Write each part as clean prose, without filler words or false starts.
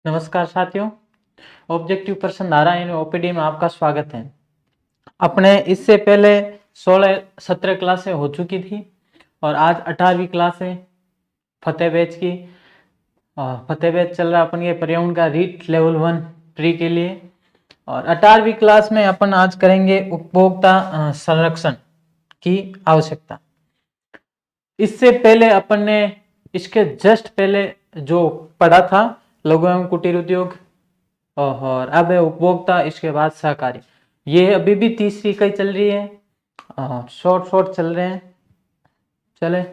नमस्कार साथियों, objective person धारा इन ओपीडी में आपका स्वागत है। अपने इससे पहले 16-17 क्लासें हो चुकी थी और आज 18वीं क्लास है फतेह बैच की। फतेह बैच चल रहा अपन ये पर्यावरण का रीट लेवल 1 प्री के लिए। और 18वीं क्लास में अपन आज करेंगे उपभोक्ता संरक्षण की आवश्यकता। इससे पहले अपन ने इसके जस्ट पहले जो पढ़ा था लघु एवं कुटीर उद्योग और अब है उपभोक्ता, इसके बाद सहकारी। ये अभी भी तीसरी इकाई चल रही है, शॉर्ट चल रहे हैं। चले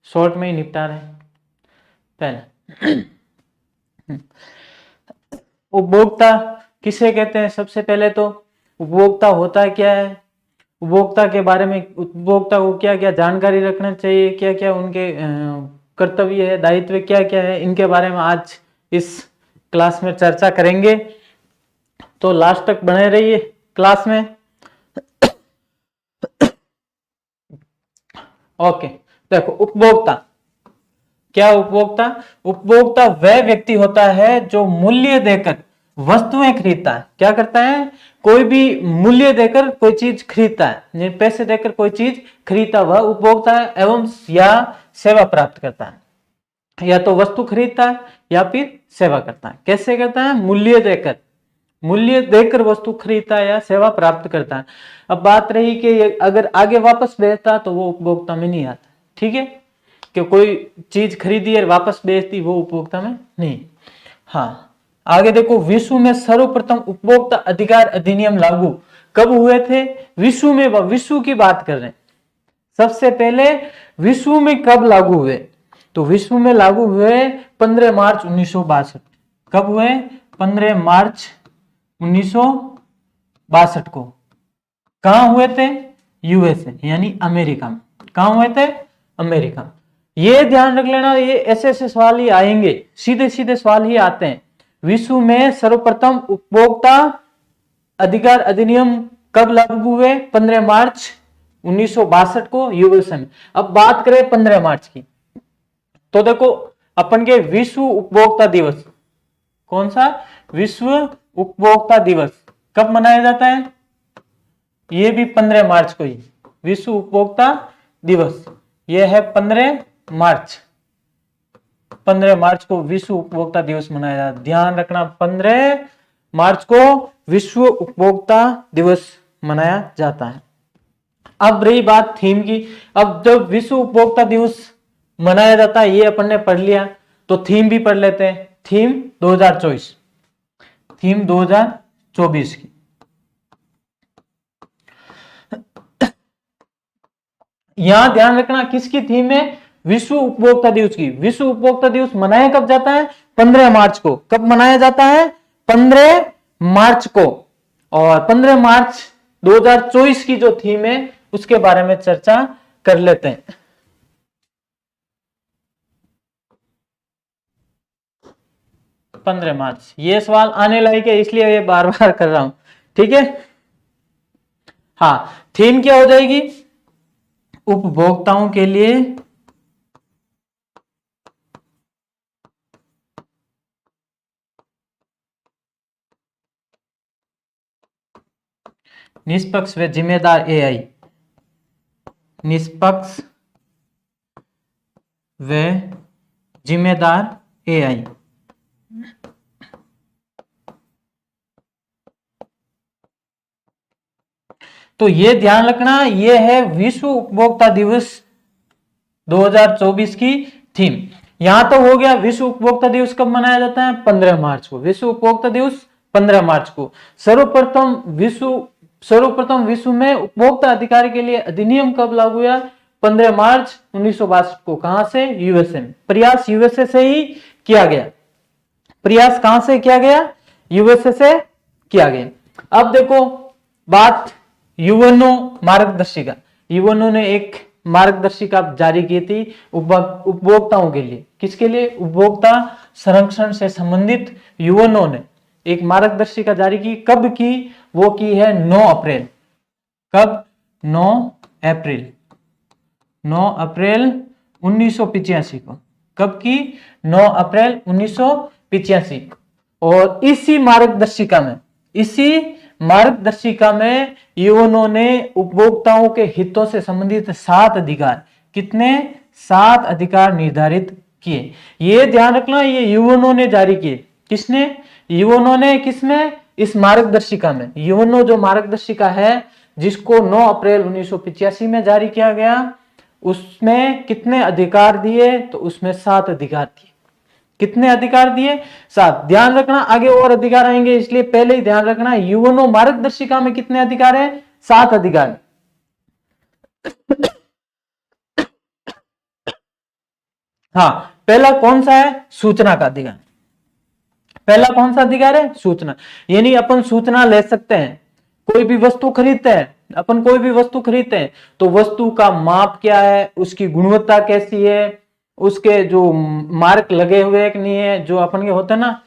शॉर्ट में ही निपटा रहे हैं। पहले उपभोक्ता किसे कहते हैं? सबसे पहले तो उपभोक्ता होता क्या है, उपभोक्ता के बारे में उपभोक्ता को क्या क्या जानकारी रखना चाहिए, क्या क्या उनके कर्तव्य है, दायित्व क्या क्या है, इनके बारे में आज इस क्लास में चर्चा करेंगे। तो लास्ट तक बने रहिए क्लास में। ओके, देखो उपभोक्ता क्या? उपभोक्ता वह व्यक्ति होता है जो मूल्य देकर वस्तुएं खरीदता है। क्या करता है? कोई भी मूल्य देकर कोई चीज खरीदता है, पैसे देकर कोई चीज खरीदता, वह उपभोक्ता है। एवं या सेवा प्राप्त करता है, या तो वस्तु खरीदता है या फिर सेवा करता है। कैसे करता है? मूल्य देकर वस्तु खरीदता है या सेवा प्राप्त करता है। अब बात रही कि अगर आगे वापस बेचता तो वो उपभोक्ता में नहीं आता। ठीक है, कि कोई चीज खरीदी और वापस बेचती, वो उपभोक्ता में नहीं। हाँ, आगे देखो, विश्व में सर्वप्रथम उपभोक्ता अधिकार अधिनियम लागू कब हुए थे? विश्व में, विश्व की बात कर रहे हैं। सबसे पहले विश्व में कब लागू हुए? तो विश्व में लागू हुए 15 मार्च 1962। कब हुए? 15 मार्च 1962 को। कहां हुए थे? यूएसए यानी अमेरिका में। कहां हुए थे? अमेरिका में। ये ध्यान रख लेना, ये ऐसे सवाल ही आएंगे, सीधे सीधे सवाल ही आते हैं। विश्व में सर्वप्रथम उपभोक्ता अधिकार अधिनियम कब लागू हुए? 15 मार्च 1962 को यूएसए में। अब बात करें 15 मार्च की, तो देखो अपन के विश्व उपभोक्ता दिवस, कौन सा? विश्व उपभोक्ता दिवस कब मनाया जाता है? ये भी 15 मार्च को ही विश्व उपभोक्ता दिवस, यह है 15 मार्च। 15 मार्च को विश्व उपभोक्ता दिवस मनाया जाता है। ध्यान रखना, 15 मार्च को विश्व उपभोक्ता दिवस मनाया जाता है। अब रही बात थीम की। अब जब विश्व उपभोक्ता दिवस मनाया जाता है, ये अपन ने पढ़ लिया, तो थीम भी पढ़ लेते हैं। थीम 2024, थीम 2024 की। यहां ध्यान रखना, किसकी थीम है? विश्व उपभोक्ता दिवस की। विश्व उपभोक्ता दिवस मनाया कब जाता है? 15 मार्च को। कब मनाया जाता है? 15 मार्च को। और 15 मार्च 2024 की जो थीम है उसके बारे में चर्चा कर लेते हैं। पंद्रह मार्च, ये सवाल आने लायक है, इसलिए ये बार बार कर रहा हूं। ठीक है, हाँ, थीम क्या हो जाएगी? उपभोक्ताओं के लिए निष्पक्ष व जिम्मेदार एआई। निष्पक्ष व जिम्मेदार एआई। तो ये ध्यान रखना, ये है विश्व उपभोक्ता दिवस 2024 की थीम। यहां तो हो गया विश्व उपभोक्ता दिवस कब मनाया जाता है? 15 मार्च को। विश्व उपभोक्ता दिवस 15 मार्च को। सर्वप्रथम विश्व में उपभोक्ता अधिकार के लिए अधिनियम कब लागू हुआ? 15 मार्च 1962 को। कहां से? यूएसए में। प्रयास यूएसए से ही किया गया। प्रयास कहां से किया गया? यूएसए से किया गया। अब देखो बात यूएनओ मार्गदर्शिका। यूएनओ ने एक मार्गदर्शिका जारी की थी उपभोक्ताओं के लिए। किसके लिए? उपभोक्ता संरक्षण से संबंधित यूएनओ ने एक मार्गदर्शिका जारी की। कब की? वो की है 9 अप्रैल। कब? 9 अप्रैल 1985 को। कब की? 9 अप्रैल 1985। और इसी मार्गदर्शिका में यूएनओ ने उपभोक्ताओं के हितों से संबंधित 7 अधिकार, कितने 7 अधिकार निर्धारित किए। ये ध्यान रखना, ये यूएनओ ने जारी किए। किसने? यूएनओ ने। किसमें? इस मार्गदर्शिका में। यूएनओ जो मार्गदर्शिका है जिसको 9 अप्रैल 1985 में जारी किया गया, उसमें कितने अधिकार दिए? तो उसमें 7 अधिकार दिए। कितने अधिकार दिए? 7। ध्यान रखना आगे और अधिकार आएंगे, इसलिए पहले ही ध्यान रखना यूएनओ मार्गदर्शिका में कितने अधिकार है? 7 अधिकार। हाँ, पहला कौन सा है? सूचना का अधिकार। पहला कौन सा अधिकार है? सूचना। यानी अपन सूचना ले सकते हैं। कोई भी वस्तु खरीदते हैं, अपन कोई भी वस्तु खरीदते हैं तो वस्तु का माप क्या है, उसकी गुणवत्ता कैसी है, उसके जो मार्क लगे हुए कि नहीं है, जो अपन के होते हैं ना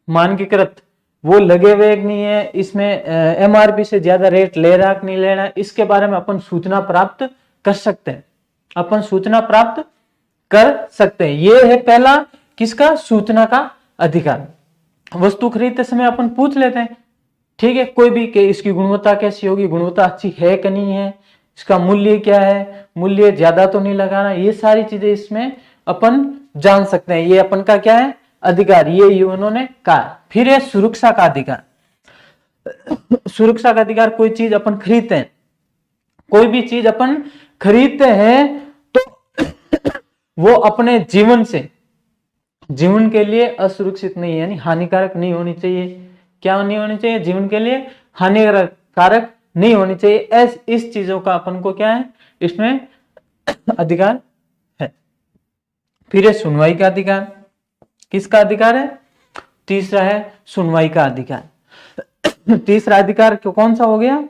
मानकीकृत, वो लगे हुए कि नहीं है, इसमें एमआरपी से ज्यादा रेट ले रहा कि नहीं ले रहा, इसके बारे में अपन सूचना प्राप्त कर सकते हैं। अपन सूचना प्राप्त कर सकते हैं। ये है पहला किसका? सूचना का अधिकार। वस्तु खरीदते समय अपन पूछ लेते हैं, ठीक है, कोई भी, कि इसकी गुणवत्ता कैसी होगी, गुणवत्ता अच्छी है कि नहीं है, इसका मूल्य क्या है, मूल्य ज्यादा तो नहीं लगाना, ये सारी चीजें इसमें अपन जान सकते हैं। ये अपन का क्या है? अधिकार। ये यूएनओ ने कहा। फिर है सुरक्षा का अधिकार। सुरक्षा का अधिकार, कोई चीज अपन खरीदते हैं, कोई भी चीज अपन खरीदते हैं तो वो अपने जीवन के लिए असुरक्षित नहीं है, यानी हानिकारक नहीं होनी चाहिए। क्या नहीं होनी चाहिए? जीवन के लिए हानिकारक नहीं होनी चाहिए। इस चीजों का अपन को क्या है? इसमें अधिकार है। फिर है सुनवाई का अधिकार। किसका अधिकार है? तीसरा है सुनवाई का अधिकार। तीसरा अधिकार कौन सा हो गया?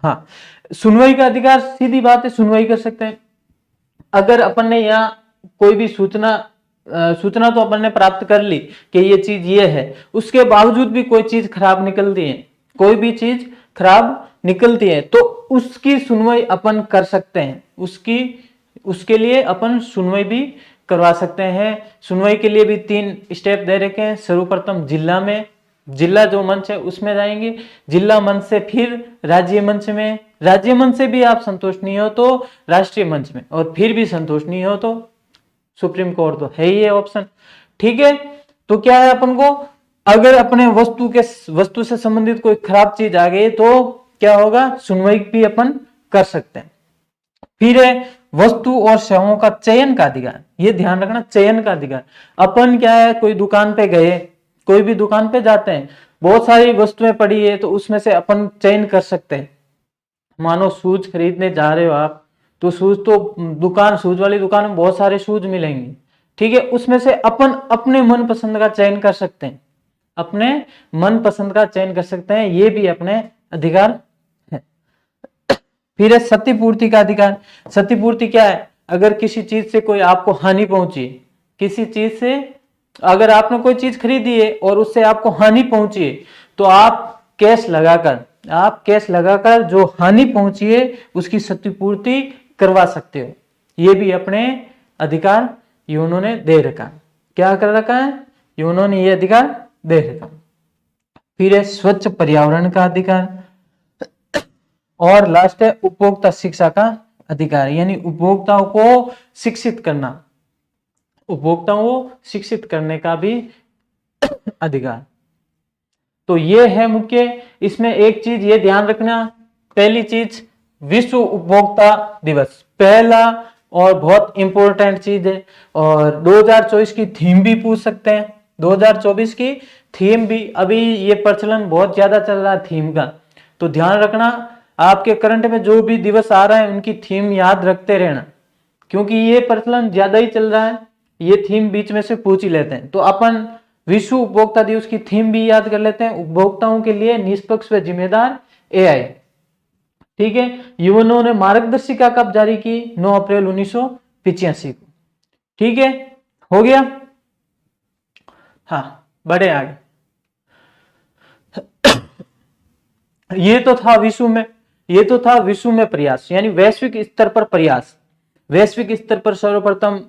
हाँ, सुनवाई का अधिकार, सीधी बात है, सुनवाई कर सकते हैं। अगर अपन ने यहाँ कोई भी सूचना तो अपन ने प्राप्त कर ली कि ये चीज ये है, उसके बावजूद भी कोई चीज खराब निकलती है, कोई भी चीज खराब निकलती है, तो उसकी सुनवाई अपन कर सकते हैं। उसके लिए अपन सुनवाई भी करवा सकते हैं। सुनवाई के लिए भी 3 स्टेप दे रखे हैं। सर्वप्रथम जिला जो मंच है उसमें जाएंगे, जिला मंच से फिर राज्य मंच में, राज्य मंच से भी आप संतुष्ट नहीं हो तो राष्ट्रीय मंच में, और फिर भी संतुष्ट नहीं हो तो सुप्रीम कोर्ट। तो है ही ये ऑप्शन, ठीक है। तो क्या है, अपन को अगर अपने वस्तु से संबंधित कोई खराब चीज आ गई तो क्या होगा? सुनवाई भी अपन कर सकते हैं। फिर है वस्तु और सेवाओं का चयन का अधिकार। ये ध्यान रखना, चयन का अधिकार। अपन क्या है, कोई दुकान पे गए, कोई भी दुकान पे जाते हैं, बहुत सारी वस्तुएं पड़ी है, तो उसमें से अपन चयन कर सकते हैं। मानो शूज खरीदने जा रहे हो आप, तो शूज वाली दुकान में बहुत सारे शूज मिलेंगे, ठीक है, उसमें से अपन अपने मन पसंद का चयन कर सकते हैं, अपने मन पसंद का चयन कर सकते हैं। ये भी अपने अधिकार है। फिर है क्षतिपूर्ति का अधिकार। क्षतिपूर्ति क्या है? अगर किसी चीज से कोई आपको हानि पहुंची, किसी चीज से अगर आपने कोई चीज खरीदी है और उससे आपको हानि पहुंची है, तो आप कैश लगाकर जो हानि पहुंची है उसकी क्षतिपूर्ति करवा सकते हो। ये भी अपने अधिकार यूएनओ ने दे रखा। क्या कर रखा है? यूएनओ ने ये अधिकार दे रखा। फिर है स्वच्छ पर्यावरण का अधिकार, और लास्ट है उपभोक्ता शिक्षा का अधिकार, यानी उपभोक्ताओं को शिक्षित करने का भी अधिकार। तो ये है मुख्य। इसमें एक चीज ये ध्यान रखना, पहली चीज विश्व उपभोक्ता दिवस, पहला और बहुत इंपॉर्टेंट चीज है। और 2024 की थीम भी पूछ सकते हैं, 2024 की थीम भी, अभी ये प्रचलन बहुत ज्यादा चल रहा है थीम का, तो ध्यान रखना आपके करंट में जो भी दिवस आ रहा है उनकी थीम याद रखते रहना, क्योंकि ये प्रचलन ज्यादा ही चल रहा है, ये थीम बीच में से पूछ ही लेते हैं। तो अपन विश्व उपभोक्ता दिवस की थीम भी याद कर लेते हैं, उपभोक्ताओं के लिए निष्पक्ष व जिम्मेदार एआई, ठीक है। यूएनओ ने मार्गदर्शिका कब जारी की? 9 अप्रैल 1985 को, ठीक है, हो गया। हाँ, बढ़े आगे। ये तो था विश्व में प्रयास, यानी वैश्विक स्तर पर प्रयास। वैश्विक स्तर पर सर्वप्रथम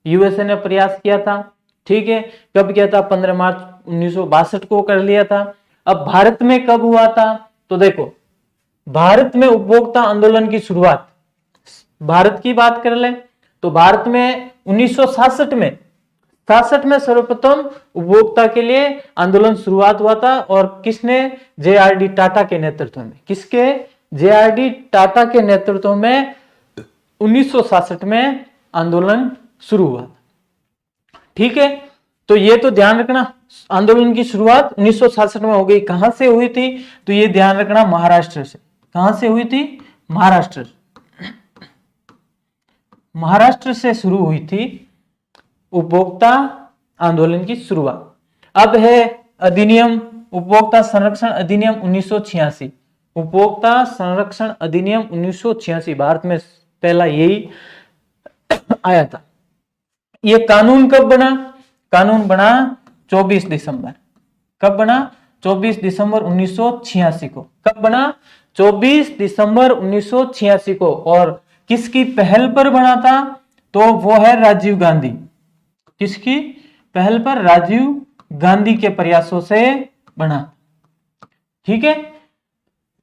यूएसए ने प्रयास किया था। ठीक है, कब किया था? 15 मार्च 1962 को कर लिया था। अब भारत में कब हुआ था? तो देखो, भारत में उपभोक्ता आंदोलन की शुरुआत, भारत की बात कर ले तो भारत में 1966 में सर्वप्रथम उपभोक्ता के लिए आंदोलन शुरुआत हुआ था। और किसने? जेआरडी टाटा के नेतृत्व में। किसके? जेआरडी टाटा के नेतृत्व में 1966 में आंदोलन शुरू हुआ। ठीक है, तो ये तो ध्यान रखना, आंदोलन की शुरुआत 1966 में हो गई। कहां से हुई थी? तो ये ध्यान रखना, महाराष्ट्र से। कहां से हुई थी? महाराष्ट्र। महाराष्ट्र से शुरू हुई थी उपभोक्ता आंदोलन की शुरुआत। अब है अधिनियम, उपभोक्ता संरक्षण अधिनियम 1986। उपभोक्ता संरक्षण अधिनियम 1986 भारत में पहला यही आया था। ये कानून कब बना? कानून बना 24 दिसंबर। कब बना? 24 दिसंबर 1986 को। कब बना? 24 दिसंबर 1986 को। और किसकी पहल पर बना था? तो वो है राजीव गांधी। किसकी पहल पर? राजीव गांधी के प्रयासों से बना। ठीक है,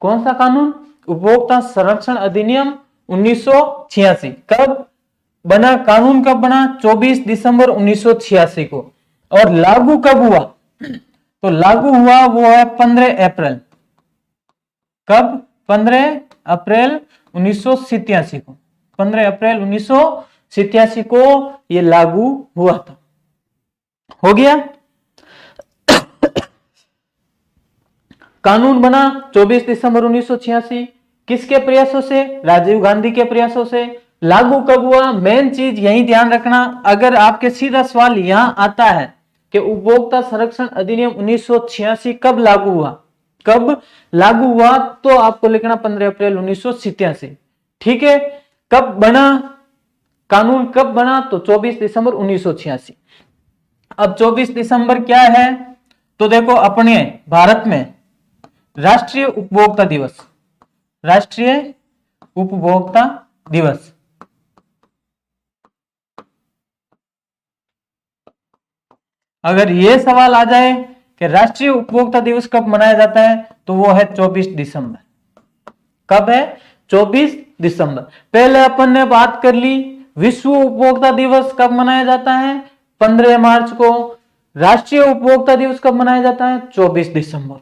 कौन सा कानून? उपभोक्ता संरक्षण अधिनियम 1986। कब बना? कानून कब बना? 24 दिसंबर 1986 को। और लागू कब हुआ? तो लागू हुआ वो है 15 अप्रैल। कब? 15 अप्रैल 1987 को। 15 अप्रैल 1987 को ये लागू हुआ था। हो गया। कानून बना 24 दिसंबर 1986। किसके प्रयासों से? राजीव गांधी के प्रयासों से। लागू कब हुआ? मेन चीज यही ध्यान रखना। अगर आपके सीधा सवाल यहां आता है कि उपभोक्ता संरक्षण अधिनियम 1986 कब लागू हुआ, कब लागू हुआ, तो आपको लिखना 15 अप्रैल 1987। ठीक है, कब बना कानून? कब बना? तो 24 दिसंबर 1986। अब 24 दिसंबर क्या है? तो देखो, अपने भारत में राष्ट्रीय उपभोक्ता दिवस, राष्ट्रीय उपभोक्ता दिवस। अगर यह सवाल आ जाए कि राष्ट्रीय उपभोक्ता दिवस कब मनाया जाता है, तो वो है 24 दिसंबर। कब है? 24 दिसंबर। पहले अपन ने बात कर ली विश्व उपभोक्ता दिवस कब मनाया जाता है? 15 मार्च को। राष्ट्रीय उपभोक्ता दिवस कब मनाया जाता है? 24 दिसंबर।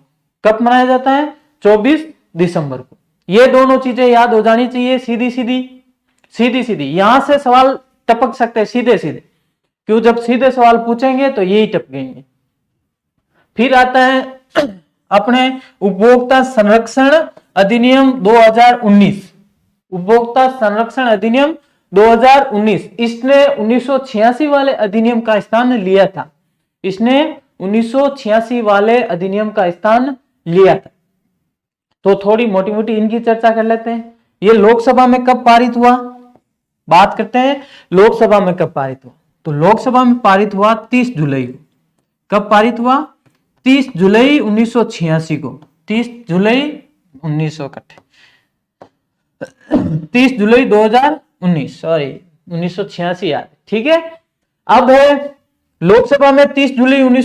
कब मनाया जाता है? 24 दिसंबर को। ये दोनों चीजें याद हो जानी चाहिए। सीधी सीधी यहां से सवाल टपक सकते हैं सीधे सीधे, क्यों? जब सीधे सवाल पूछेंगे तो यही टपकेंगे। फिर आता है अपने उपभोक्ता संरक्षण अधिनियम 2019। उपभोक्ता संरक्षण अधिनियम 2019, इसने 1986 वाले अधिनियम का स्थान लिया था। इसने 1986 वाले अधिनियम का स्थान लिया था। तो थोड़ी मोटी मोटी इनकी चर्चा कर लेते हैं। ये लोकसभा में कब पारित हुआ? बात करते हैं लोकसभा में कब पारित हुआ। तो लोकसभा में पारित हुआ 30 जुलाई को। कब पारित हुआ? 30 जुलाई 1986 को। 30 जुलाई 30 जुलाई 2019, सॉरी 1986 याद। ठीक है, अब है लोकसभा में 30 जुलाई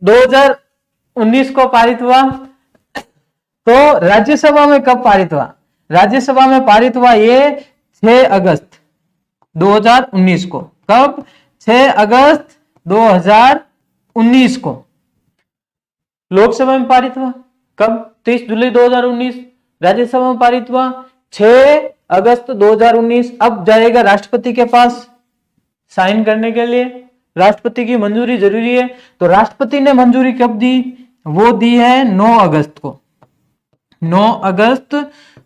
2019 को पारित हुआ। तो राज्यसभा में कब पारित हुआ? राज्यसभा में पारित हुआ ये 6 अगस्त 2019 को। कब? 6 अगस्त 2019 को लोकसभा में पारित हुआ। कब? 30 जुलाई 2019। राज्यसभा में पारित हुआ 6 अगस्त 2019। अब जाएगा राष्ट्रपति के पास साइन करने के लिए। राष्ट्रपति की मंजूरी जरूरी है, तो राष्ट्रपति ने मंजूरी कब दी? वो दी है 9 अगस्त को। 9 अगस्त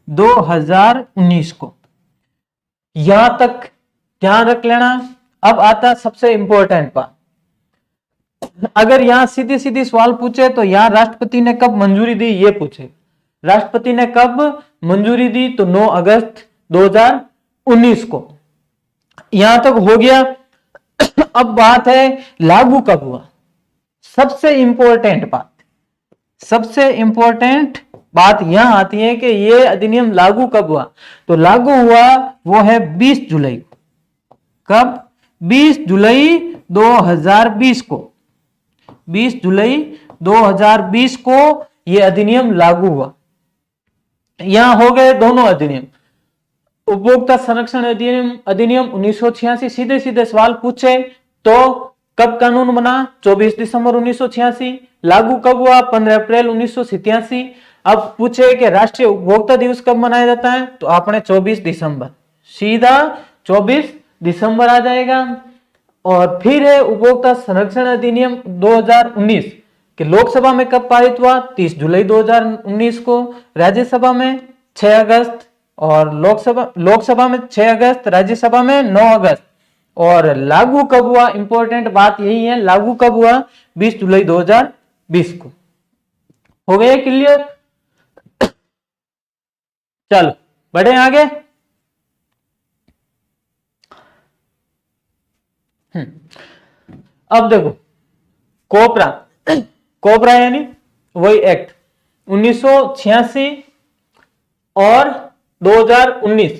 2019 को। यहां तक ध्यान रख लेना। अब आता सबसे इंपॉर्टेंट बात। अगर यहां सीधी सीधी सवाल पूछे तो यहां राष्ट्रपति ने कब मंजूरी दी ये पूछे। राष्ट्रपति ने कब मंजूरी दी? तो 9 अगस्त 2019 को। यहां तक हो गया। अब बात है लागू कब हुआ। सबसे इंपॉर्टेंट बात, सबसे इंपॉर्टेंट बात यहां आती है कि यह अधिनियम लागू कब हुआ। तो लागू हुआ वो है 20 जुलाई को। कब? 20 जुलाई 2020 को, 20 जुलाई 2020 को यह अधिनियम लागू हुआ। यहां हो गए दोनों अधिनियम। उपभोक्ता संरक्षण अधिनियम 1986, सीधे सीधे सवाल पूछे तो कब कानून बना? 24 दिसंबर 1986। लागू कब हुआ? 15 अप्रैल 1987। अब पूछे कि राष्ट्रीय उपभोक्ता दिवस कब मनाया जाता है, तो आपने 24 दिसंबर, सीधा 24 दिसंबर आ जाएगा। और फिर है उपभोक्ता संरक्षण अधिनियम 2019 कि लोकसभा में कब पारित हुआ? 30 जुलाई 2019 को, राज्यसभा में 6 अगस्त, और लोकसभा में 6 अगस्त, राज्यसभा में 9 अगस्त। और लागू कब हुआ? इंपॉर्टेंट बात यही है, लागू कब हुआ? 20 जुलाई 2020 को। हो गए क्लियर? चलो बढ़े आगे। अब देखो कोपरा, कोपरा यानी वही एक्ट 1986 और 2019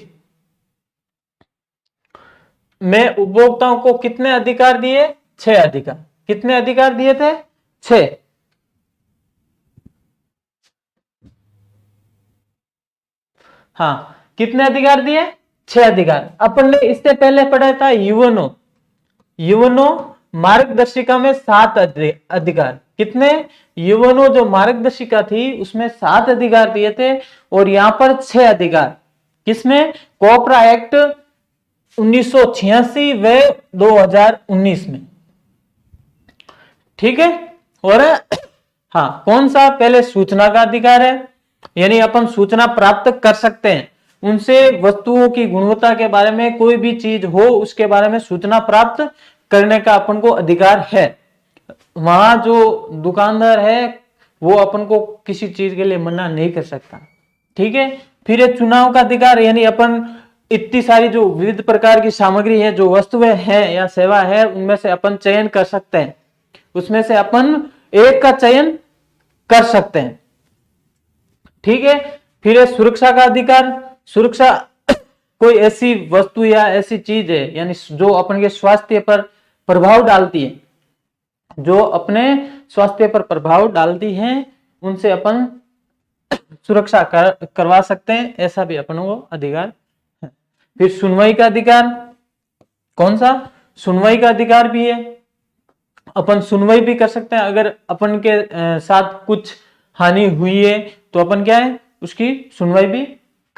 में उपभोक्ताओं को कितने अधिकार दिए? 6 अधिकार। कितने अधिकार दिए थे? 6। हाँ, कितने अधिकार दिए? 6 अधिकार। अपन ने इससे पहले पढ़ा था यूएनओ, यूएनओ मार्गदर्शिका में 7 अधिकार। कितने? यूएनओ जो मार्गदर्शिका थी उसमें 7 अधिकार दिए थे और यहां पर 6 अधिकार। किसमें? कोपरा एक्ट 1986 व 2019 में। ठीक है? और हाँ, कौन सा? पहले सूचना का अधिकार है, यानी अपन सूचना प्राप्त कर सकते हैं उनसे, वस्तुओं की गुणवत्ता के बारे में, कोई भी चीज हो उसके बारे में सूचना प्राप्त करने का अपन को अधिकार है। वहां जो दुकानदार है वो अपन को किसी चीज के लिए मना नहीं कर सकता। ठीक है? फिर ये चुनाव का अधिकार, यानी अपन इतनी सारी जो विविध प्रकार की सामग्री है, जो वस्तुएं हैं या सेवा है, उनमें से अपन चयन कर सकते हैं, उसमें से अपन एक का चयन कर सकते हैं। ठीक है? फिर है सुरक्षा का अधिकार। सुरक्षा कोई ऐसी वस्तु या ऐसी चीज है यानी जो अपन के स्वास्थ्य पर प्रभाव डालती है, जो अपने स्वास्थ्य पर प्रभाव डालती है, उनसे अपन सुरक्षा करवा सकते हैं, ऐसा भी अपन को अधिकार है। फिर सुनवाई का अधिकार। कौन सा? सुनवाई का अधिकार भी है, अपन सुनवाई भी कर सकते हैं। अगर अपन के साथ कुछ हानि हुई है तो अपन क्या है, उसकी सुनवाई भी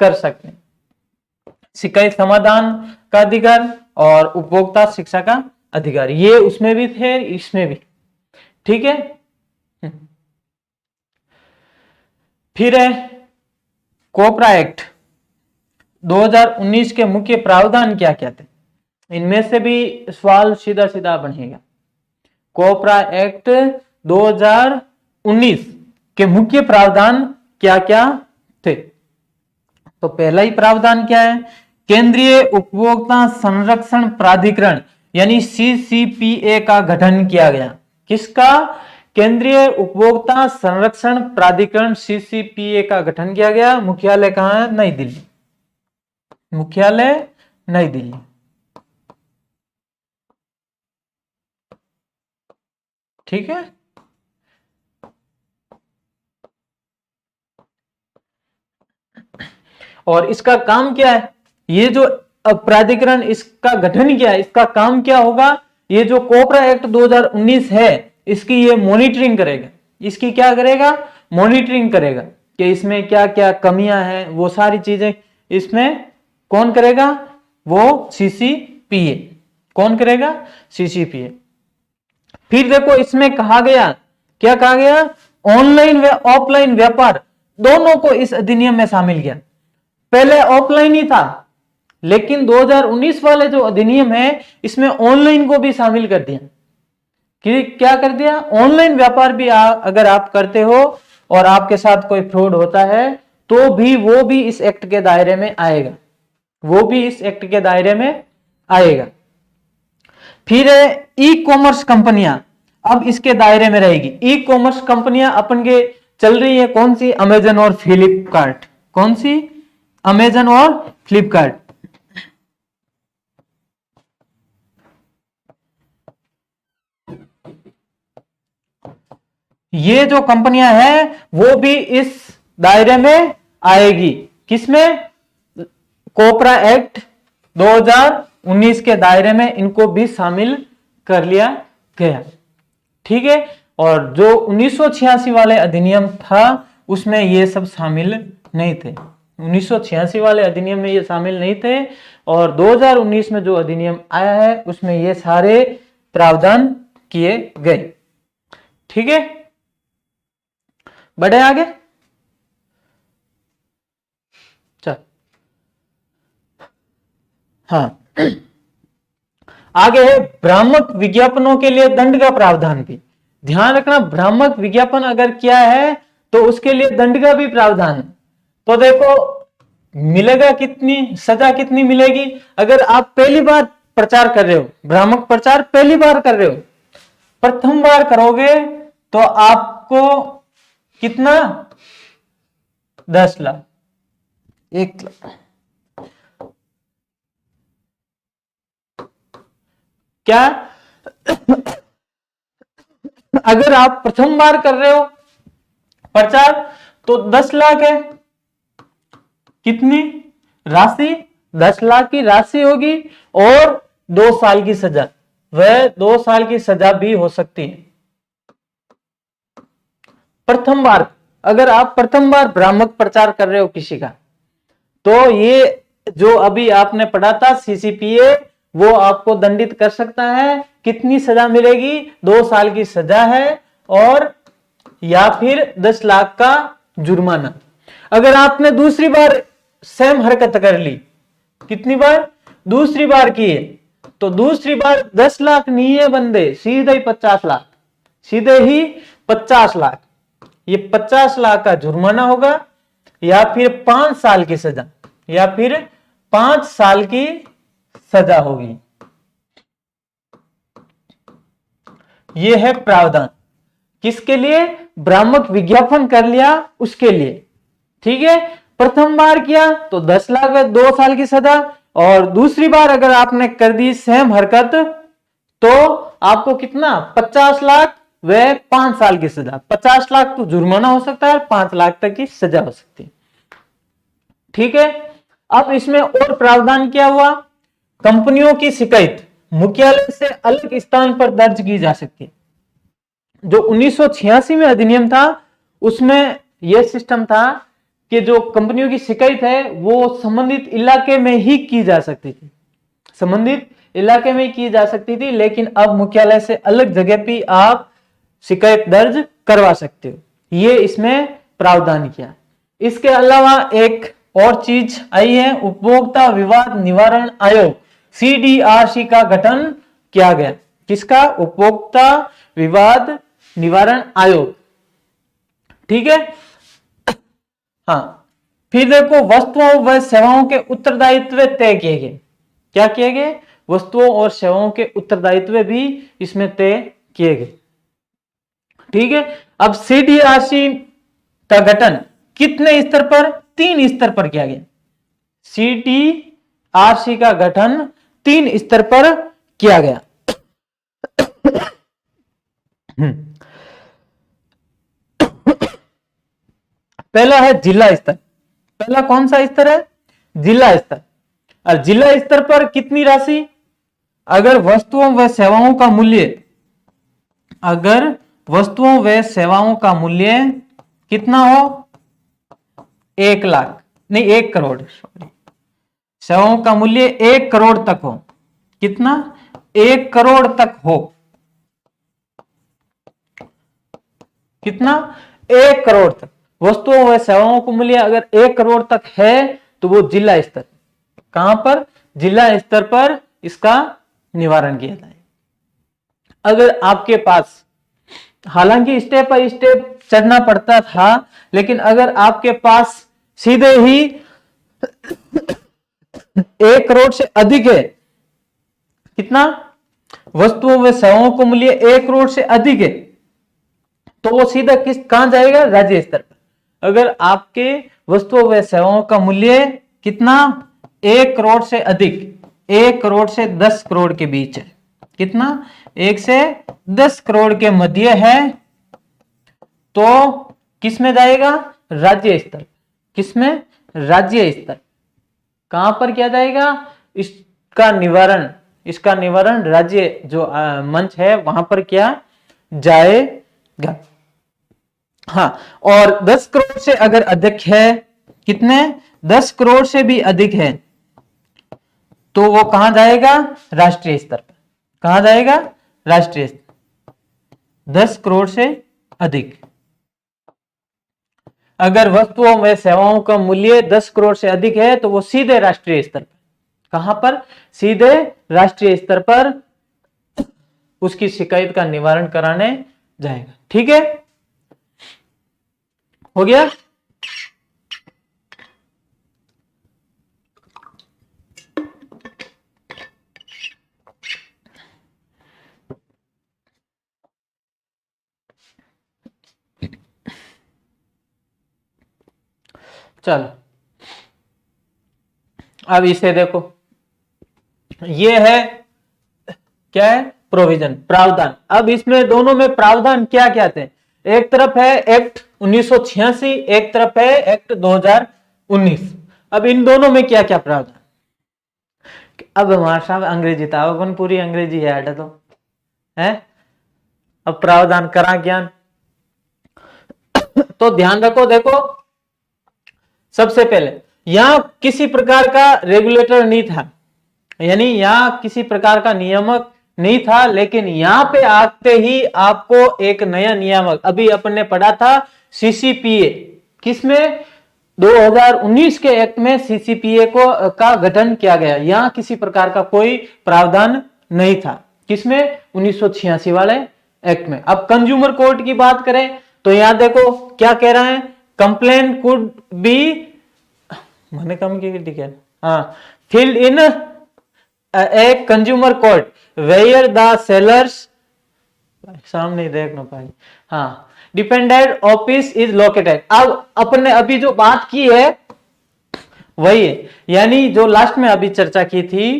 कर सकते हैं। शिकायत समाधान का अधिकार और उपभोक्ता शिक्षा का अधिकार, ये उसमें भी थे, इसमें भी। ठीक है? फिर है कोपरा एक्ट 2019 के मुख्य प्रावधान क्या क्या थे? इनमें से भी सवाल सीधा सीधा बनेगा। कोपरा एक्ट 2019 के मुख्य प्रावधान क्या क्या थे? तो पहला ही प्रावधान क्या है? केंद्रीय उपभोक्ता संरक्षण प्राधिकरण यानी सीसीपीए का गठन किया गया। किसका? केंद्रीय उपभोक्ता संरक्षण प्राधिकरण सीसीपीए का गठन किया गया। मुख्यालय कहां है? नई दिल्ली। मुख्यालय नई दिल्ली। ठीक है? और इसका काम क्या है? ये जो प्राधिकरण, इसका गठन क्या है, इसका काम क्या होगा? ये जो कोपरा एक्ट 2019 है, इसकी ये मॉनिटरिंग करेगा। इसकी क्या करेगा? मॉनिटरिंग करेगा कि इसमें क्या क्या कमियां हैं, वो सारी चीजें इसमें कौन करेगा? वो सीसीपीए। कौन करेगा? सीसीपीए। फिर देखो इसमें कहा गया, क्या कहा गया? ऑनलाइन व ऑफलाइन व्यापार दोनों को इस अधिनियम में शामिल किया। पहले ऑफलाइन ही था, लेकिन 2019 वाले जो अधिनियम है इसमें ऑनलाइन को भी शामिल कर दिया। कि क्या कर दिया? ऑनलाइन व्यापार भी अगर आप करते हो और आपके साथ कोई फ्रॉड होता है तो भी वो भी इस एक्ट के दायरे में आएगा, वो भी इस एक्ट के दायरे में आएगा। फिर ई कॉमर्स कंपनियां अब इसके दायरे में रहेगी। ई कॉमर्स कंपनियां अपन के चल रही है कौन सी? अमेजन और फ्लिपकार्ट। कौन सी? अमेजन और फ्लिपकार्ट। ये जो कंपनियां हैं वो भी इस दायरे में आएगी। किसमें? कोपरा एक्ट 2019 के दायरे में इनको भी शामिल कर लिया गया। ठीक है। और जो 1986 वाले अधिनियम था उसमें ये सब शामिल नहीं थे। 1986 वाले अधिनियम में ये शामिल नहीं थे और 2019 में जो अधिनियम आया है उसमें ये सारे प्रावधान किए गए। ठीक है, बढ़े आगे। चल, हाँ, आगे है भ्रामक विज्ञापनों के लिए दंड का प्रावधान भी। ध्यान रखना, भ्रामक विज्ञापन अगर किया है तो उसके लिए दंड का भी प्रावधान है। तो देखो मिलेगा कितनी सजा, कितनी मिलेगी। अगर आप पहली बार प्रचार कर रहे हो, भ्रामक प्रचार पहली बार कर रहे हो, प्रथम बार करोगे तो आपको कितना? 10 लाख, 1 लाख। क्या? अगर आप प्रथम बार कर रहे हो प्रचार तो 10 लाख है। कितनी राशि? 10 लाख की राशि होगी और 2 साल की सजा। वह 2 साल की सजा भी हो सकती है प्रथम बार। अगर आप प्रथम बार भ्रामक प्रचार कर रहे हो किसी का, तो ये जो अभी आपने पढ़ा था सीसीपीए, वो आपको दंडित कर सकता है। कितनी सजा मिलेगी? 2 साल की सजा है और या फिर 10 लाख का जुर्माना। अगर आपने दूसरी बार सेम हरकत कर ली, कितनी बार? दूसरी बार की है, तो दूसरी बार 10 लाख नहीं है बंदे, सीधे ही 50 लाख, सीधे ही 50 लाख। ये 50 लाख का जुर्माना होगा या फिर 5 साल की सजा, या फिर 5 साल की सजा होगी। यह है प्रावधान। किसके लिए? भ्रामक विज्ञापन कर लिया उसके लिए। ठीक है, प्रथम बार किया तो 10 लाख व 2 साल की सजा, और दूसरी बार अगर आपने कर दी सेम हरकत तो आपको कितना? 50 लाख व 5 साल की सजा। 50 लाख तो जुर्माना हो सकता है, 5 लाख तक की सजा हो सकती है। ठीक है, अब इसमें और प्रावधान क्या हुआ? कंपनियों की शिकायत मुख्यालय से अलग स्थान पर दर्ज की जा सकती है। जो 1986 में अधिनियम था उसमें यह सिस्टम था कि जो कंपनियों की शिकायत है वो संबंधित इलाके में ही की जा सकती थी, संबंधित इलाके में की जा सकती थी, लेकिन अब मुख्यालय से अलग जगह पे आप शिकायत दर्ज करवा सकते हो। ये इसमें प्रावधान किया। इसके अलावा एक और चीज आई है, उपभोक्ता विवाद निवारण आयोग CDRC का गठन किया गया। किसका? उपभोक्ता विवाद निवारण आयोग। ठीक है, हाँ। फिर देखो वस्तुओं व सेवाओं के उत्तरदायित्व तय किए गए। क्या किए गए? वस्तुओं और सेवाओं के उत्तरदायित्व भी इसमें तय किए गए। ठीक है, अब CDRC का गठन कितने स्तर पर? 3 स्तर पर किया गया। CDRC का गठन 3 स्तर पर किया गया। पहला है जिला स्तर। पहला कौन सा स्तर है? जिला स्तर। और जिला स्तर पर कितनी राशि? अगर वस्तुओं व सेवाओं का मूल्य, अगर वस्तुओं व सेवाओं का मूल्य कितना हो? 1 लाख नहीं 1 करोड़, सॉरी, सेवाओं का मूल्य 1 करोड़ तक हो। कितना? 1 करोड़ तक हो। कितना? 1 करोड़ तक। वस्तुओं व सेवाओं का मूल्य अगर 1 करोड़ तक है तो वो जिला स्तर। कहां पर? जिला स्तर पर इसका निवारण किया जाए। अगर आपके पास, हालांकि स्टेप बाय स्टेप चढ़ना पड़ता था, लेकिन अगर आपके पास सीधे ही 1 करोड़ से अधिक है, कितना? वस्तुओं व सेवाओं का मूल्य 1 करोड़ से अधिक है, तो वो सीधा कहां जाएगा? राज्य स्तर पर। अगर आपके वस्तुओं व सेवाओं का मूल्य कितना? 1 करोड़ से अधिक, 1 करोड़ से 10 करोड़ के बीच है। कितना? 1 से 10 करोड़ के मध्य है, तो किस में जाएगा? राज्य स्तर। किसमें? राज्य स्तर। कहां पर किया जाएगा? इसका निवारण राज्य जो मंच है वहां पर किया जाएगा। हाँ, और 10 करोड़ से अगर अधिक है, कितने? 10 करोड़ से भी अधिक है तो वो कहां जाएगा? राष्ट्रीय स्तर पर। कहां जाएगा? राष्ट्रीय स्तर। 10 करोड़ से अधिक। अगर वस्तुओं व सेवाओं का मूल्य 10 करोड़ से अधिक है तो वो सीधे राष्ट्रीय स्तर पर। कहां पर? सीधे राष्ट्रीय स्तर पर उसकी शिकायत का निवारण कराने जाएगा। ठीक है, हो गया। चलो अब इसे देखो, ये है क्या है? प्रोविजन, प्रावधान। अब इसमें दोनों में प्रावधान क्या क्या थे? एक तरफ है एक्ट 1986, एक तरफ है एक्ट 2019। अब इन दोनों में क्या क्या प्रावधान? अब हमारे साहब अंग्रेजी था, अपन पूरी अंग्रेजी है अड्डा तो है। अब प्रावधान करा ज्ञान तो ध्यान रखो। देखो, सबसे पहले यहां किसी प्रकार का रेगुलेटर नहीं था, यानी यहां किसी प्रकार का नियामक नहीं था, लेकिन यहां पे आते ही आपको एक नया नियामक, अभी अपन ने पढ़ा था सीसीपीए, किसमें? 2019 के एक्ट में सीसीपीए को का गठन किया गया। यहां किसी प्रकार का कोई प्रावधान नहीं था, किसमें? 1986 वाले एक्ट में। अब कंज्यूमर कोर्ट की बात करें तो यहां देखो क्या कह रहा है? कंप्लेंट कुड बी, मैंने कम की ठीक है, हाँ, filed in a consumer court where the sellers, सामने देखना पाए, हाँ, डिपेंडेंट ऑफिस इज लोकेटेड। अब अपन ने अभी जो बात की है वही है, यानी जो लास्ट में अभी चर्चा की थी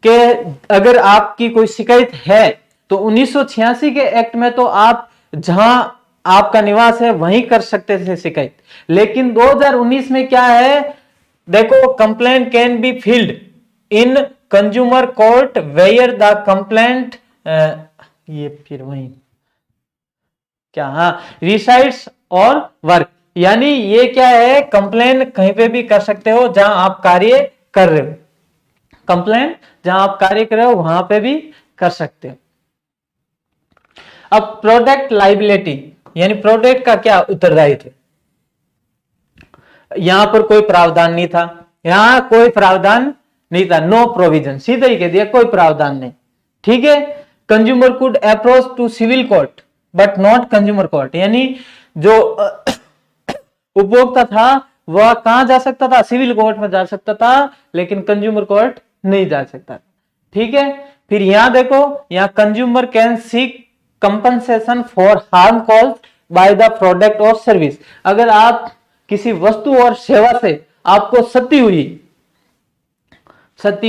कि अगर आपकी कोई शिकायत है तो 1986 के एक्ट में तो आप जहां आपका निवास है वहीं कर सकते थे शिकायत, लेकिन 2019 में क्या है? देखो, complaint can be filed in consumer court where the complaint, ये फिर वही क्या, हाँ, रिसाइड्स और वर्क, यानी ये क्या है? कंप्लेन कहीं पे भी कर सकते हो जहां आप कार्य कर रहे हो। कंप्लेन जहां आप कार्य कर रहे हो वहां पे भी कर सकते हो। अब प्रोडक्ट लाइबिलिटी, यानी प्रोडक्ट का क्या उत्तरदायित्व, यहां पर कोई प्रावधान नहीं था। यहां कोई प्रावधान नहीं था, नो प्रोविजन, सीधा ही कह दिया कोई प्रावधान नहीं। ठीक है, consumer could approach to civil court but not consumer court, यानी जो उपभोक्ता था वह कहां जा सकता था? सिविल कोर्ट में जा सकता था, लेकिन कंज्यूमर कोर्ट नहीं जा सकता। ठीक है, फिर यहां देखो, यहां consumer can seek compensation for harm called by the product और सर्विस। अगर आप किसी वस्तु और सेवा से आपको क्षति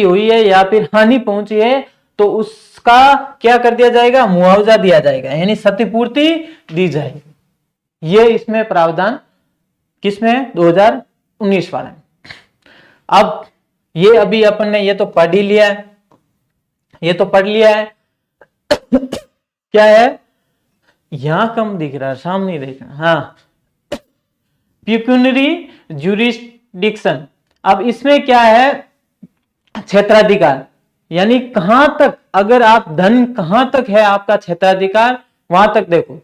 हुई है या फिर हानि पहुंची है तो उसका क्या कर दिया जाएगा? मुआवजा दिया जाएगा, यानी क्षतिपूर्ति दी जाएगी। ये इसमें प्रावधान किसमें? 2019 वाले में। अब ये अभी अपन ने ये तो पढ़ ही लिया है, ये तो पढ़ लिया है। क्या है? यहां कम दिख रहा है, सामने देख रहा, हाँ, प्यूक्यूनरी ज्यूरिसडिक्शन। अब इसमें क्या है? क्षेत्राधिकार, यानी कहां तक, अगर आप धन कहां तक है आपका क्षेत्राधिकार वहां तक देखो,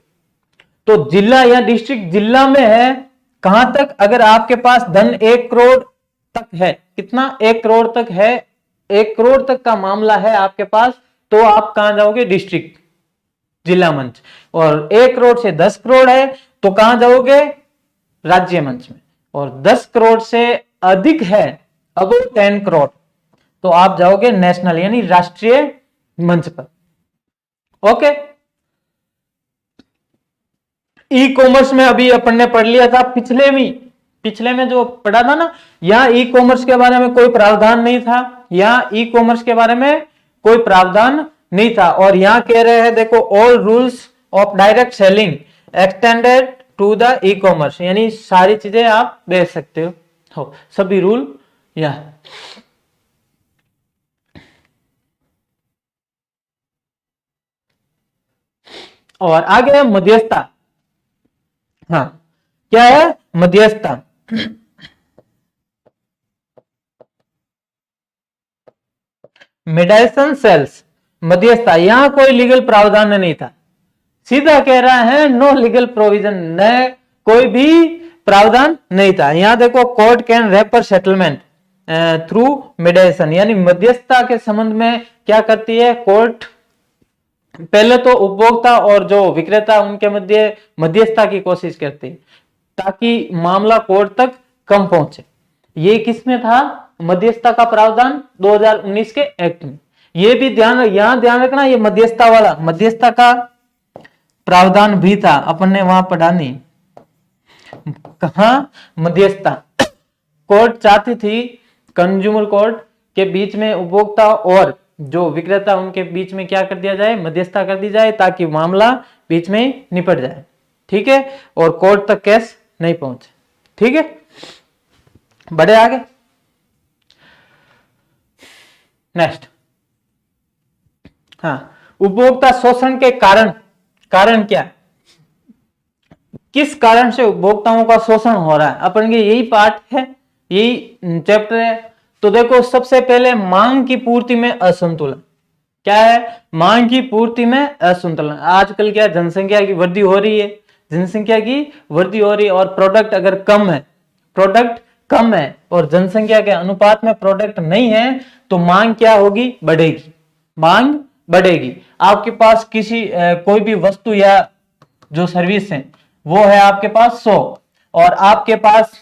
तो जिला या डिस्ट्रिक्ट, जिला में है कहां तक? अगर आपके पास धन 1 करोड़ तक है, कितना? 1 करोड़ तक है, 1 करोड़ तक का मामला है आपके पास, तो आप कहां जाओगे? डिस्ट्रिक्ट, जिला मंच। और 1 करोड़ से 10 करोड़ है तो कहां जाओगे? राज्य मंच में। और 10 करोड़ से अधिक है, अब 10 करोड़, तो आप जाओगे नेशनल, यानी राष्ट्रीय मंच पर। ओके, ई कॉमर्स में अभी अपन ने पढ़ लिया था, पिछले में जो पढ़ा था ना, यहां ई कॉमर्स के बारे में कोई प्रावधान नहीं था, यहां ई कॉमर्स के बारे में कोई प्रावधान नहीं था। और यहां कह रहे हैं देखो, all rules of direct selling extended to the e commerce, यानी सारी चीजें आप बेच सकते हो, सभी रूल यह। और आगे है मध्यस्थता। हाँ, क्या है मध्यस्थता? मेडिसन सेल्स, मध्यस्थता, यहां कोई लीगल प्रावधान नहीं था, सीधा कह रहा है नो लीगल प्रोविजन, न कोई भी प्रावधान नहीं था। यहां देखो, court can refer settlement through मेडिएशन, यानी मध्यस्थता के संबंध में क्या करती है कोर्ट? पहले तो उपभोक्ता और जो विक्रेता उनके मध्य मध्यस्थता की कोशिश करती है ताकि मामला कोर्ट तक कम पहुंचे। ये किसमें था मध्यस्थता का प्रावधान? 2019 के एक्ट में। ये भी यहां ध्यान रखना, ये मध्यस्थता वाला मध्यस्थता का प्रावधान भी था, अपन ने वहां पढ़ा नहीं। कहा मध्यस्थता? कोर्ट चाहती थी कंज्यूमर कोर्ट के बीच में उपभोक्ता और जो विक्रेता उनके बीच में क्या कर दिया जाए? मध्यस्थता कर दी जाए ताकि मामला बीच में निपट जाए, ठीक है, और कोर्ट तक केस नहीं पहुंचे, ठीक है। बढ़े आगे, नेक्स्ट। हाँ, उपभोक्ता शोषण के कारण क्या है? किस कारण से उपभोक्ताओं का शोषण हो रहा है? अपन के यही पार्ट है, यही चैप्टर है। तो देखो, सबसे पहले मांग की पूर्ति में असंतुलन। क्या है? मांग की पूर्ति में असंतुलन। आजकल क्या जनसंख्या की वृद्धि हो रही है, जनसंख्या की वृद्धि हो रही है और प्रोडक्ट अगर कम है और जनसंख्या के अनुपात में प्रोडक्ट नहीं है तो मांग क्या होगी? बढ़ेगी, मांग बढ़ेगी। आपके पास कोई भी वस्तु या जो सर्विस है वो है आपके पास 100 और आपके पास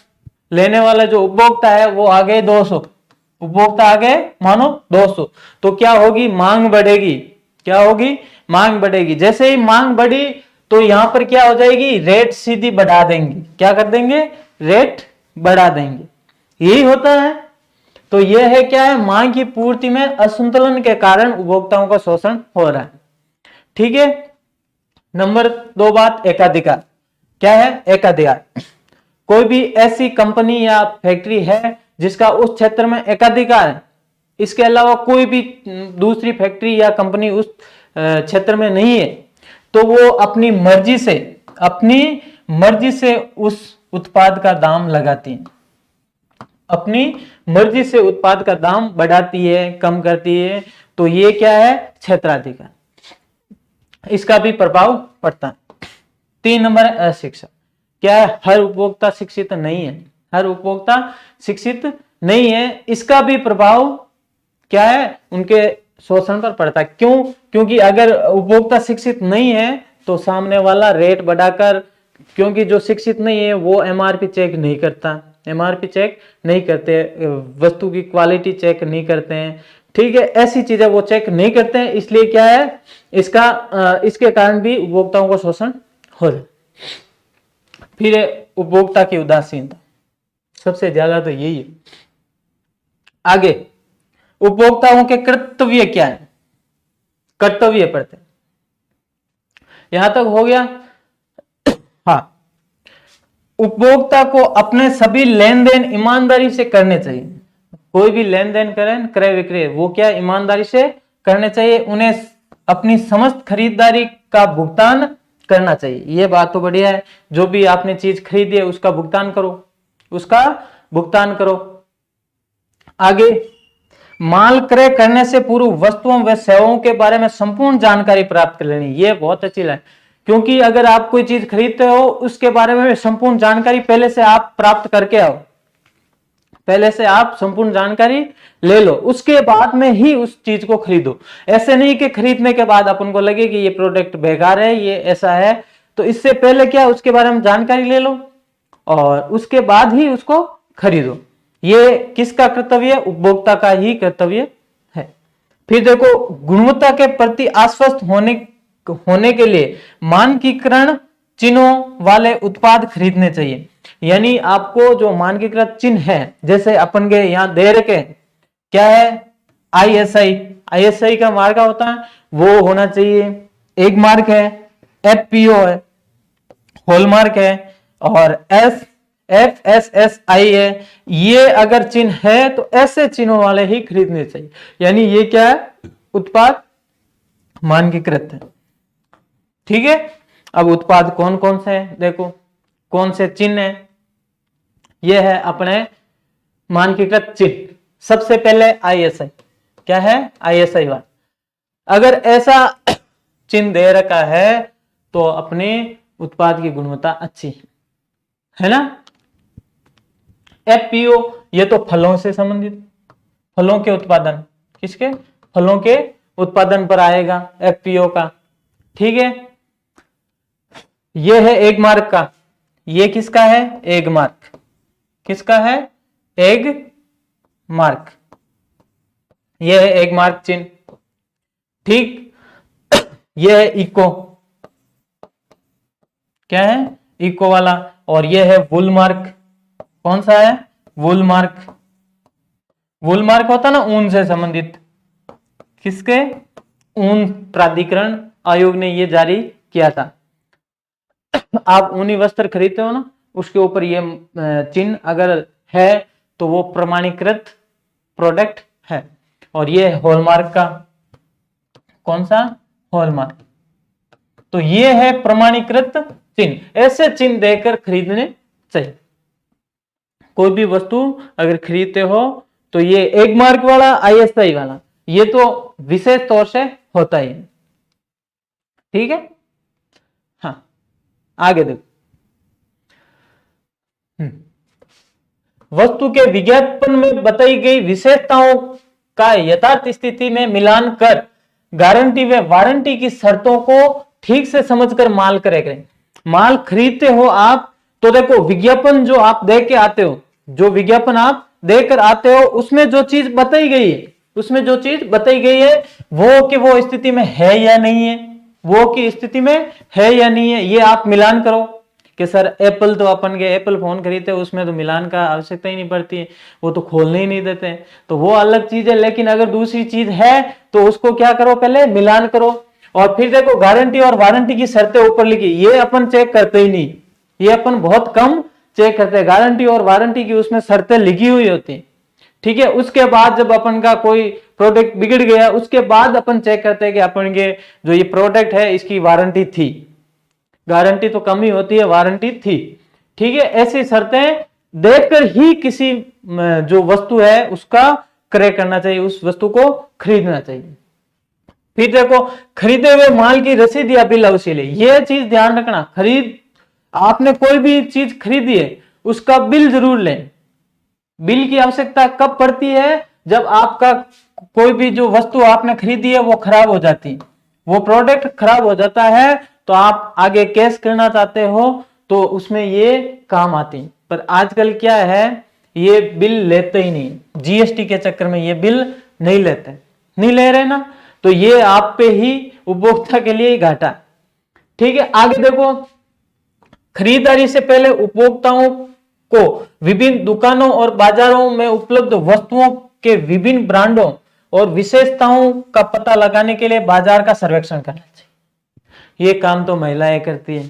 लेने वाला जो उपभोक्ता है वो आ गए 200, उपभोक्ता आ गए मानो 200, तो क्या होगी? मांग बढ़ेगी। क्या होगी? मांग बढ़ेगी। जैसे ही मांग बढ़ी तो यहां पर क्या हो जाएगी? रेट सीधी बढ़ा देंगे। क्या कर देंगे? रेट बढ़ा देंगे। यही होता है। तो यह है क्या है? मांग की पूर्ति में असंतुलन के कारण उपभोक्ताओं का शोषण हो रहा है, ठीक है। नंबर 2 बात, एकाधिकार। क्या है? एकाधिकार। कोई भी ऐसी कंपनी या फैक्ट्री है जिसका उस क्षेत्र में एकाधिकार है, इसके अलावा कोई भी दूसरी फैक्ट्री या कंपनी उस क्षेत्र में नहीं है, तो वो अपनी मर्जी से उस उत्पाद का दाम लगाती है, अपनी मर्जी से उत्पाद का दाम बढ़ाती है, कम करती है। तो ये क्या है? क्षेत्राधिकार, इसका भी प्रभाव पड़ता है। 3 नंबर है अशिक्षा। क्या है? हर उपभोक्ता शिक्षित नहीं है, हर उपभोक्ता शिक्षित नहीं है, इसका भी प्रभाव क्या है? उनके शोषण पर पड़ता है। क्यों? क्योंकि अगर उपभोक्ता शिक्षित नहीं है तो सामने वाला रेट बढ़ाकर, क्योंकि जो शिक्षित नहीं है वो एमआरपी चेक नहीं करता, एमआरपी चेक नहीं करते, वस्तु की क्वालिटी चेक नहीं करते हैं, ठीक है, ऐसी चीजें वो चेक नहीं करते हैं। इसलिए क्या है? इसके कारण भी उपभोक्ताओं का शोषण हो रहा है। फिर उपभोक्ता की उदासीनता, सबसे ज्यादा तो यही है। आगे, उपभोक्ताओं के कर्तव्य क्या है? कर्तव्य पढ़ते, यहां तक हो गया। हाँ, उपभोक्ता को अपने सभी लेन देन ईमानदारी से करने चाहिए। कोई भी लेन देन करें, क्रय विक्रय, वो क्या? ईमानदारी से करने चाहिए। उन्हें अपनी समस्त खरीदारी का भुगतान करना चाहिए। ये बात तो बढ़िया है, जो भी आपने चीज खरीदी है उसका भुगतान करो, उसका भुगतान करो। आगे, माल क्रय करने से पूर्व वस्तुओं व सेवाओं के बारे में संपूर्ण जानकारी प्राप्त कर लेनी। ये बहुत अच्छी लाइन, क्योंकि अगर आप कोई चीज खरीदते हो उसके बारे में संपूर्ण जानकारी पहले से आप प्राप्त करके आओ, पहले से आप संपूर्ण जानकारी ले लो, उसके बाद में ही उस चीज को खरीदो। ऐसे नहीं कि खरीदने के बाद अपन को लगे कि ये प्रोडक्ट बेकार है, ये ऐसा है, तो इससे पहले क्या? उसके बारे में जानकारी ले लो और उसके बाद ही उसको खरीदो। ये किसका कर्तव्य है? उपभोक्ता का ही कर्तव्य है। फिर देखो, गुणवत्ता के प्रति आश्वस्त होने के लिए मानकीकरण चिन्हों वाले उत्पाद खरीदने चाहिए। यानी आपको जो मानकीकृत चिन्ह है, जैसे अपन के यहां दे रखे, क्या है? आईएसआई का मार्का होता है, वो होना चाहिए। एक मार्क है एफपीओ है, हॉलमार्क है, और FSSAI है, ये अगर चिन्ह है तो ऐसे चिन्हों वाले ही खरीदने चाहिए। यानी ये क्या है, उत्पाद मानकीकृत है। ठीक है, अब उत्पाद कौन कौन से हैं, देखो कौन से चिन्ह है, ये है अपने मानकीकृत चिन्ह। सबसे पहले ISI, क्या है, ISI वाला। अगर ऐसा चिन्ह दे रखा है तो अपने उत्पाद की गुणवत्ता अच्छी है ना। FPO, ये तो फलों से संबंधित, फलों के उत्पादन, किसके, फलों के उत्पादन पर आएगा FPO का। ठीक है, ये है एग मार्क का, ये किसका है, एग मार्क, किसका है, एग मार्क, ये है एग मार्क चिन्ह। ठीक, ये है इको, क्या है, इको वाला। और ये है वुल मार्क, कौन सा है, वुल मार्क। वुल मार्क होता ना ऊन से संबंधित, किसके, ऊन प्राधिकरण आयोग ने ये जारी किया था। आप ऊनी वस्त्र खरीदते हो ना, उसके ऊपर ये चिन्ह अगर है तो वो प्रमाणीकृत प्रोडक्ट है। और ये हॉलमार्क का, कौन सा, हॉलमार्क। तो ये है प्रमाणीकृत चिन्ह, ऐसे चिन्ह देकर खरीदने चाहिए। कोई भी वस्तु अगर खरीदते हो तो ये एग मार्क वाला, ISI वाला, ये तो विशेष तौर से होता ही है। ठीक है, हाँ आगे देखो। वस्तु के विज्ञापन में बताई गई विशेषताओं का यथार्थ स्थिति में मिलान कर गारंटी व वारंटी की शर्तों को ठीक से समझकर माल क्रय करें। माल खरीदते हो आप तो देखो विज्ञापन जो आप दे के आते हो, जो विज्ञापन आप देकर आते हो उसमें जो चीज बताई गई है, उसमें जो चीज बताई गई है वो कि वो स्थिति में है या नहीं है, वो की स्थिति में है या नहीं है, ये आप मिलान करो। कि सर एप्पल तो अपन के एप्पल फोन खरीदते हैं उसमें तो मिलान का आवश्यकता ही नहीं पड़ती है, वो तो खोलने ही नहीं देते हैं, तो वो अलग चीज है। लेकिन अगर दूसरी चीज है तो उसको क्या करो, पहले मिलान करो। और फिर देखो गारंटी और वारंटी की शर्तें ऊपर लिखी, ये अपन चेक करते ही नहीं, ये अपन बहुत कम चेक करते हैं। गारंटी और वारंटी की उसमें शर्तें लिखी हुई होती, ठीक है। उसके बाद जब अपन का कोई प्रोडक्ट बिगड़ गया उसके बाद अपन चेक करते हैं कि अपन के जो ये प्रोडक्ट है इसकी वारंटी थी, गारंटी तो कम ही होती है, वारंटी थी, ठीक है। ऐसी शर्तें देखकर ही किसी जो वस्तु है उसका क्रय करना चाहिए, उस वस्तु को खरीदना चाहिए। फिर देखो खरीदे हुए माल की रसीद या बिल अवश्य ले, यह चीज ध्यान रखना, खरीद आपने कोई भी चीज खरीदी है उसका बिल जरूर लें। बिल की आवश्यकता कब पड़ती है, जब आपका कोई भी जो वस्तु आपने खरीदी है वो खराब हो जाती है, वो प्रोडक्ट खराब हो जाता है तो आप आगे कैश करना चाहते हो तो उसमें ये काम आती है। पर आजकल क्या है, ये बिल लेते ही नहीं, GST के चक्कर में ये बिल नहीं लेते, नहीं ले रहे ना, तो ये आप पे ही उपभोक्ता के लिए ही घाटा। ठीक है, आगे देखो, खरीदारी से पहले उपभोक्ताओं को विभिन्न दुकानों और बाजारों में उपलब्ध वस्तुओं के विभिन्न ब्रांडों और विशेषताओं का पता लगाने के लिए बाजार का सर्वेक्षण करना चाहिए। ये काम तो महिलाएं करती है,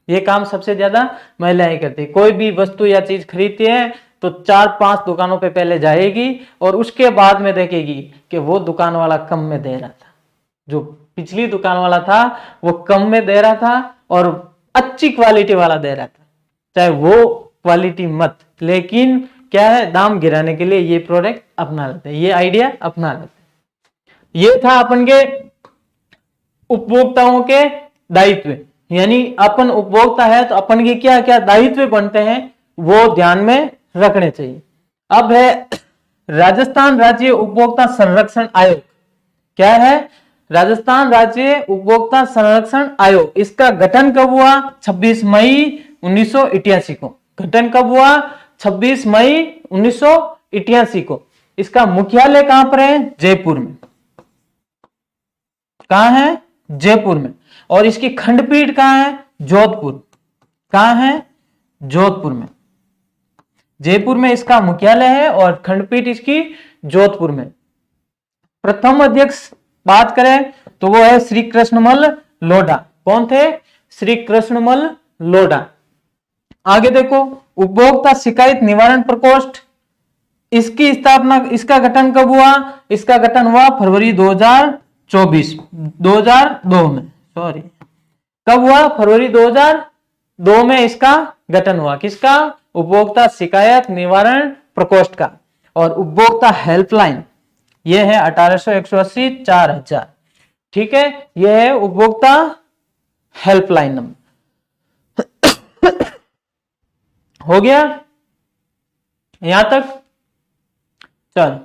ये काम सबसे ज्यादा महिलाएं करती है। कोई भी वस्तु या चीज खरीदती है तो 4-5 दुकानों पे पहले जाएगी और उसके बाद में देखेगी कि वो दुकान वाला कम में दे रहा था, जो पिछली दुकान वाला था वो कम में दे रहा था और अच्छी क्वालिटी वाला दे रहा था, चाहे वो क्वालिटी मत, लेकिन क्या है, दाम गिराने के लिए ये प्रोडक्ट अपना लेते हैं, ये आइडिया अपना लेते हैं। ये था अपन के उपभोक्ताओं के दायित्व, यानी अपन उपभोक्ता है तो अपन के क्या क्या दायित्व बनते हैं वो ध्यान में रखने चाहिए। अब है राजस्थान राज्य उपभोक्ता संरक्षण आयोग, क्या है, राजस्थान राज्य उपभोक्ता संरक्षण आयोग। इसका गठन कब हुआ, 26 मई 1988 को। गठन कब हुआ, 26 मई 1988 को। इसका मुख्यालय कहां पर है, जयपुर में। कहां है, जयपुर में। और इसकी खंडपीठ कहां है, जोधपुर। कहां है, जोधपुर में। जयपुर में इसका मुख्यालय है और खंडपीठ इसकी जोधपुर में। प्रथम अध्यक्ष बात करें तो वो है श्री कृष्णमल लोढ़ा। कौन थे, श्री कृष्णमल लोढ़ा। आगे देखो, उपभोक्ता शिकायत निवारण प्रकोष्ठ, इसकी स्थापना, इसका गठन कब हुआ? इसका गठन हुआ फरवरी 2002 में, सॉरी, कब हुआ? फरवरी 2002 में इसका गठन हुआ। किसका? उपभोक्ता शिकायत निवारण प्रकोष्ठ का। और उपभोक्ता हेल्पलाइन यह है 1800 4000, ठीक है, यह है उपभोक्ता हेल्पलाइन नंबर। हो गया यहां तक? चल,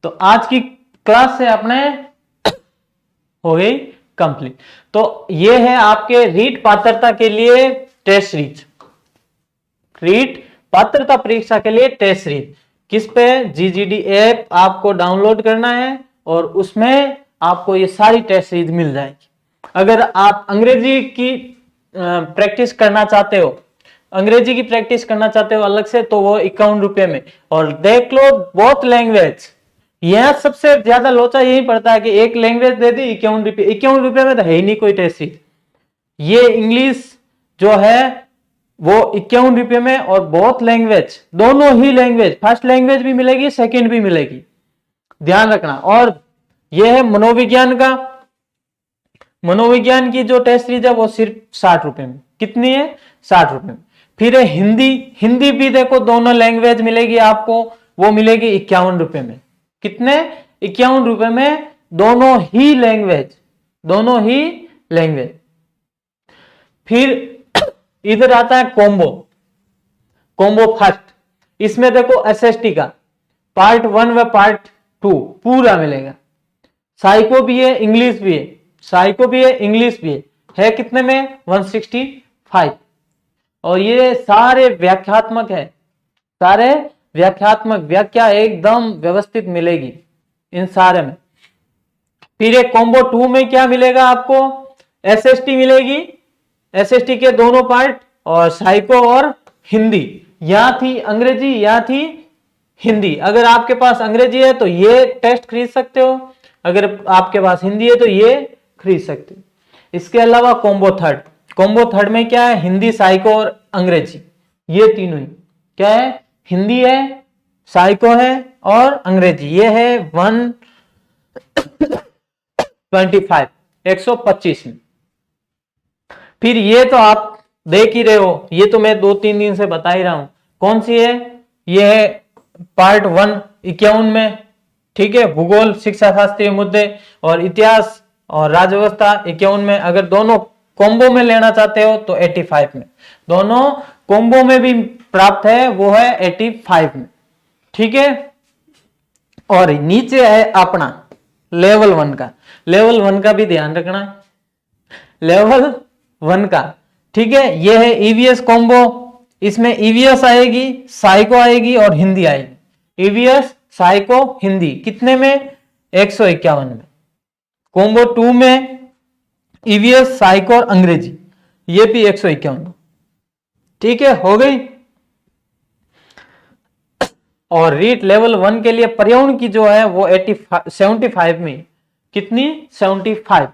तो आज की क्लास से अपने हो गई कंप्लीट। तो ये है आपके रीट पात्रता के लिए टेस्ट सीरीज, रीट पात्रता परीक्षा के लिए टेस्ट सीरीज। किस पे? जीजीडी ऐप आपको डाउनलोड करना है और उसमें आपको ये सारी टेस्ट सीरीज मिल जाएगी। अगर आप अंग्रेजी की प्रैक्टिस करना चाहते हो, अंग्रेजी की प्रैक्टिस करना चाहते हो अलग से, तो वो 51 रुपए में। और देख लो बहुत लैंग्वेज, यह सबसे ज्यादा लोचा यही पड़ता है कि एक लैंग्वेज दे दी 51 रुपए। 51 रुपए में तो है ही नहीं कोई टेस्ट सीरीज। ये इंग्लिश जो है वो 51 रुपए में, और बहुत लैंग्वेज, दोनों ही लैंग्वेज, फर्स्ट लैंग्वेज भी मिलेगी, सेकंड भी मिलेगी, ध्यान रखना। और यह है मनोविज्ञान का, मनोविज्ञान की जो टेस्ट सीरीज है वो सिर्फ 60 रुपए में। कितनी है? 60 रुपए में। फिर है हिंदी, हिंदी भी देखो दोनों लैंग्वेज मिलेगी आपको, वो मिलेगी 51 रुपए में। कितने? 51 रुपए में दोनों ही लैंग्वेज, दोनों ही लैंग्वेज। फिर इधर आता है कॉम्बो, कॉम्बो फर्स्ट, इसमें देखो एसएसटी का पार्ट 1 व पार्ट 2 पूरा मिलेगा। साइको भी है, इंग्लिश भी है, साइको भी है, इंग्लिश भी है कितने में? 165। और ये सारे व्याख्यात्मक है, सारे व्याख्यात्मक, व्याख्या एकदम व्यवस्थित मिलेगी इन सारे में। फिर एक कॉम्बो 2 में क्या मिलेगा आपको? एसएसटी मिलेगी, एसएसटी के दोनों पार्ट, और साइको और हिंदी। या थी अंग्रेजी या थी हिंदी। अगर आपके पास अंग्रेजी है तो ये टेस्ट खरीद सकते हो, अगर आपके पास हिंदी है तो ये खरीद सकते हो। इसके अलावा कॉम्बो थर्ड, कॉम्बो थर्ड में क्या है? हिंदी, साइको और अंग्रेजी, ये तीनों ही क्या है? हिंदी है, साइको है और अंग्रेजी। ये है 125, 125 में। फिर ये तो आप देख ही रहे हो, ये तो मैं 2-3 दिन से बता ही रहा हूं। कौन सी है? ये है पार्ट 1 51 में, ठीक है, भूगोल, शिक्षा शास्त्रीय मुद्दे और इतिहास और राज्य व्यवस्था 51 में। अगर दोनों कॉम्बो में लेना चाहते हो तो 85 में, दोनों कॉम्बो में भी प्राप्त है, वो है 85 में, ठीक है। और नीचे है अपना लेवल 1 का, लेवल 1 का भी ध्यान रखना, लेवल 1 का, ठीक है। ये है ईवीएस कॉम्बो, इसमें ईवीएस आएगी, साइको आएगी और हिंदी आएगी। ईवीएस, साइको, हिंदी कितने में? 151 में। कॉम्बो 2 में ईवीएस, साइको और अंग्रेजी, ये भी 151, ठीक है, हो गई। और रीट लेवल 1 के लिए पर्यावरण की जो है वो 75 में, कितनी? 75।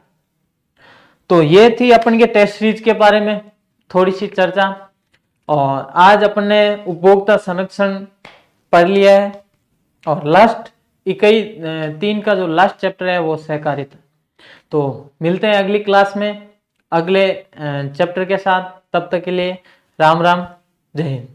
तो ये थी अपन के टेस्ट सीरीज के बारे में थोड़ी सी चर्चा। और आज अपन ने उपभोक्ता संरक्षण पढ़ लिया है, और लास्ट 3 का जो लास्ट चैप्टर है वो सहकारिता। तो मिलते हैं अगली क्लास में अगले चैप्टर के साथ, तब तक के लिए राम राम, जय हिंद।